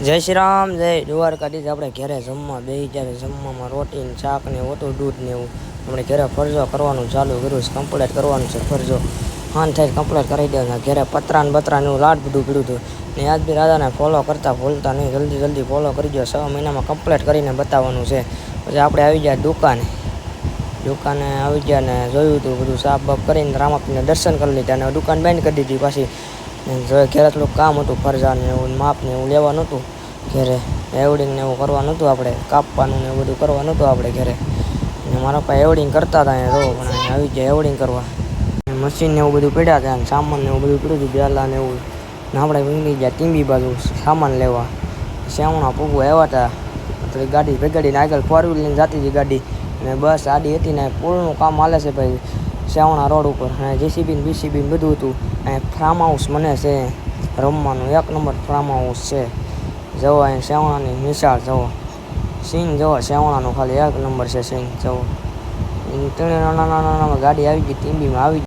જય શ્રી રામ, જય દ્વારકાધીશ. આપણે ઘરે જમવા બેસી જ્યારે જમવામાં રોટી ને શાક ને ઓટું દૂધ ને એવું આપણે ઘરે ફરજો કરવાનું ચાલુ કર્યું છે. કમ્પ્લીટ કરવાનું છે ફરજો. હાન થાય કમ્પ્લીટ કરી દેવાના. ઘરે પતરાને બતરાને એવું લાડ બધું પીડ્યું હતું ને યાદ બી રાજાને ફોલો કરતા ભૂલતા નહીં. જલ્દી ફોલો કરી દો. 6 મહિનામાં કમ્પ્લીટ કરીને બતાવવાનું છે. પછી આપણે આવી ગયા દુકાને આવી ગયા ને જોયું હતું બધું સાફ બાફ કરીને રામાપીને દર્શન કરી લીધા અને દુકાન બંધ કરી દીધી પાછી. ઘરે થોડુંક કામ હતું ફરજાને એવું માપ ને એવું લેવા નહોતું ઘરે. એવડિંગ ને એવું કરવા નહોતું, આપણે કાપવાનું ને એવું બધું કરવા નહોતું આપણે ઘરે. ને મારા પાસે એવડિંગ કરતા હતા અહીંયા તો પણ આવી ગયા એવડિંગ કરવા. મશીન ને એવું બધું પડ્યા હતા અને સામાન ને એવું બધું પડ્યું હતું બેલા ને એવું. ને આપણે નીકળી ગયા ટીંબી બાજુ સામાન લેવા. શ્યામણા પૂગવા આવ્યા હતા. તો ગાડી ભેગાડીને આગળ 4 વ્હીલ લઈને જતી હતી ગાડી અને બસ આડી હતી ને પુલનું કામ હાલે છે ભાઈ શ્યામણા રોડ ઉપર. અને જેસીબી ને બીસીબી બધું હતું. અહીંયા ફાર્મ હાઉસ મને છે રમવાનું, 1 નંબર ફાર્મ હાઉસ છે. જવો અહીં શ્યામણાની નિશાળ જવો, સીન જવો શ્યામણાનું ખાલી 1 નંબર છે સીન જવો. નાના ગાડી આવી ગઈ ટીંબીમાં આવી.